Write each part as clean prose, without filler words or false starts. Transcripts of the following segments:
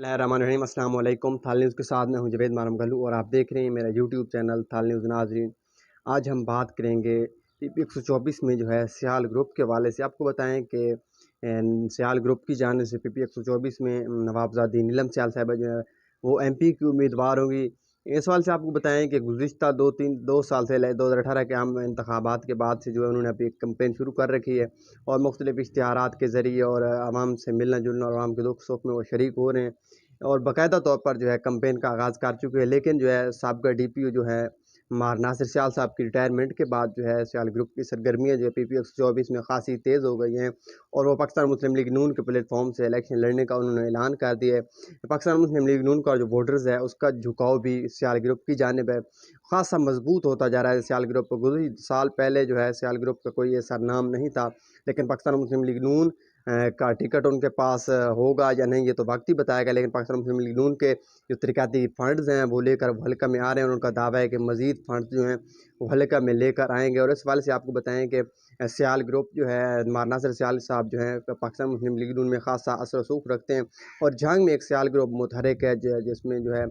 बिस्मिल्लाहिर्रहमानिर्रहीम अस्सलाम वालेकुम। थाल न्यूज़ के साथ मैं हूं जुबैद मारम गल्लू और आप देख रहे हैं मेरा यूट्यूब चैनल थाल न्यूज़। नाज़रीन, आज हम बात करेंगे पीपी 124 में जो है सियाल ग्रुप के हवाले से। आपको बताएं कि सियाल ग्रुप की जानिब से पीपी 124 में नवाबजादी नीलम सियाल साहिबा जो है वो एमपी की उम्मीदवार होंगी। इस सवाल से आपको बताएं कि गुज़िश्ता 2 साल से 2018 के आम इंतखाबात के बाद से जो है उन्होंने अभी एक कैंपेन शुरू कर रखी है और मुख्तलिफ इश्तिहारात के ज़रिए और आवाम से मिलना जुलना और आवाम के दुख सुख में वो शरीक हो रहे हैं और बाकायदा तौर पर जो है कैंपेन का आगाज़ कर चुके हैं। लेकिन जो है साबका डीपीओ जो है मार नासिर सियाल साहब की रिटायरमेंट के बाद जो है सियाल ग्रुप की सरगर्मियाँ जो है पीपी 124 में खासी तेज़ हो गई हैं और वो पाकिस्तान मुस्लिम लीग नून के प्लेटफॉर्म से इलेक्शन लड़ने का उन्होंने ऐलान कर दिया है। पाकिस्तान मुस्लिम लीग नून का जो वोटर्स है उसका झुकाव भी सियाल ग्रुप की जानिब है, खासा मजबूत होता जा रहा है। सियाल ग्रुप को गुज़श्ता साल पहले जो है सियाल ग्रुप का कोई ऐसा नाम नहीं था, लेकिन पाकिस्तान मुस्लिम लीग नून का टिकट उनके पास होगा या नहीं ये तो वक्त ही बताएगा। लेकिन पाकिस्तान मुस्लिम लीग नून के जो तरक्याती फ़ंड्स हैं वो लेकर वो हल्का में आ रहे हैं और उनका दावा है कि मज़ीद फ़ंड्स जो हैं वो हल्का में लेकर आएंगे। और इस हवाले से आपको बताएं कि सियाल ग्रुप जो है मार नासिर सियाल साहब जो हैं पाकिस्तान मुस्लिम लीग नून में खासा असर रसूख रखते हैं और जंग में एक सियाल ग्रुप मुतहरिक है जिसमें जो है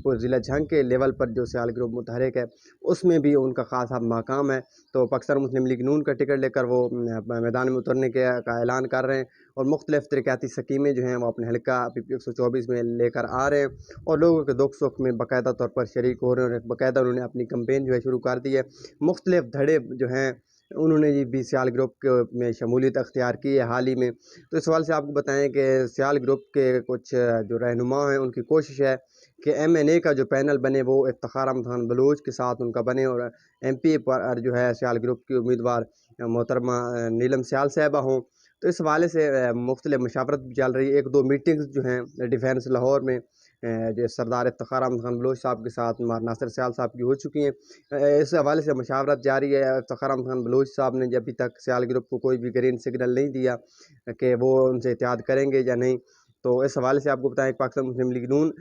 वो ज़िला जंग के लेवल पर जो सियाल ग्रुप मुतहरिक है उसमें भी उनका खासा मकाम है। तो पाकिस्तान मुस्लिम लीग नून का टिकट लेकर वो मैदान में उतरने का ऐलान कर रहे हैं और मुख्तलिफ तरक्याती स्कीमें जो हैं वो अपने हल्का पीपी 124 में लेकर आ रहे हैं और लोगों के दुख सुख में बाकायदा तौर पर शरीक हो रहे हैं और बाकायदा उन्होंने अपनी कैंपेन जो है शुरू कर दी है। मुख्तलिफ धड़े जो हैं उन्होंने जी भी सियाल ग्रुप के में शमूलियत अख्तियार की है हाल ही में। तो इस सवाल से आपको बताएं कि सियाल ग्रुप के कुछ जो रहनुमा हैं उनकी कोशिश है कि एमएनए का जो पैनल बने वो इफ्तिखार अहमद खान बलूच के साथ उनका बने और एमपी पर जो है सियाल ग्रुप की उम्मीदवार मोहतरमा नीलम सियाल साहिबा हों। तो इस हवाले से मुख्तलिफ मशावरत भी चल रही है। 1-2 मीटिंग्स जो हैं डिफेंस लाहौर में जो सरदार इफ्तिखार अहमद खान बलूच साहब के साथ नासिर सियाल साहब की हो चुकी हैं। इस हवाले से मशावरत जारी है। इफ्तिखार अहमद खान बलूच साहब ने अभी तक सियाल ग्रुप को कोई भी ग्रीन सिग्नल नहीं दिया कि वो उनसे इत्तेहाद करेंगे या नहीं। तो इस हवाले से आपको बताएं पाकिस्तान मुस्लिम लीग नून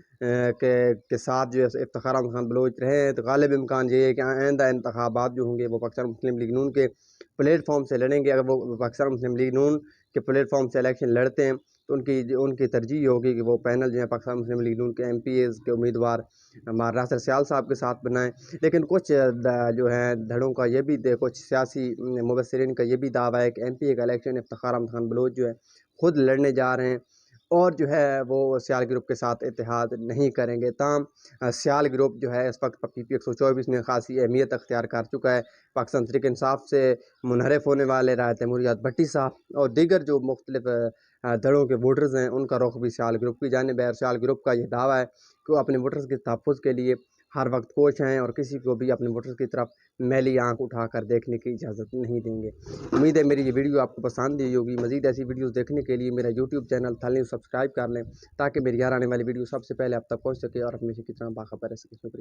के साथ जो है इफ्तिखार अहमद खान बलूच रहे हैं तो गालिब इम्कान ये है कि आइंदा इंतखाबात जो होंगे वो पाकिस्तान मुस्लिम लीग नून के प्लेटफॉर्म से लड़ेंगे। अगर वो पाकिस्तान मुस्लिम लीग नून के प्लेटफॉर्म से इलेक्शन लड़ते हैं तो उनकी तरजीह होगी कि वो पैनल जो है पाकिस्तान मुस्लिम लीग नून के एमपीएस के उम्मीदवार मार नासिर सियाल साहब के साथ बनाएं। लेकिन कुछ जो है धड़ों का ये भी कुछ सियासी मुबसरीन का ये भी दावा है कि एमपी का इलेक्शन इफ्तिखार अहमद खान बलूच जो है खुद लड़ने जा रहे हैं और जो है वो सियाल ग्रुप के साथ इत्तेहाद नहीं करेंगे। ताहम सियाल ग्रुप जो है इस वक्त पीपी 124 में खासी अहमियत अख्तियार कर चुका है। पाकिस्तान तहरीक इंसाफ से मुनहरफ होने वाले राय तैमूरियत भट्टी साहब और दीगर जो मुख्तलिफ दलों के वोटर्स हैं उनका रुख भी सियाल ग्रुप की जानिब है और सियाल ग्रुप का यह दावा है कि वो अपने वोटर्स के तहफ़्फ़ुज़ के लिए हर वक्त कोश हैं और किसी को भी अपने वोटर्स की तरफ मैली आंख उठाकर देखने की इजाज़त नहीं देंगे। उम्मीद है मेरी ये वीडियो आपको पसंद आई होगी। मज़ीद ऐसी वीडियोज़ देखने के लिए मेरा यूट्यूब चैनल थाल न्यूज़ सब्सक्राइब कर लें ताकि मेरी आने वाली वीडियो सबसे पहले आप तक पहुँच सके और हमेशा की तरह बाखबर रह सके। शुक्रिया।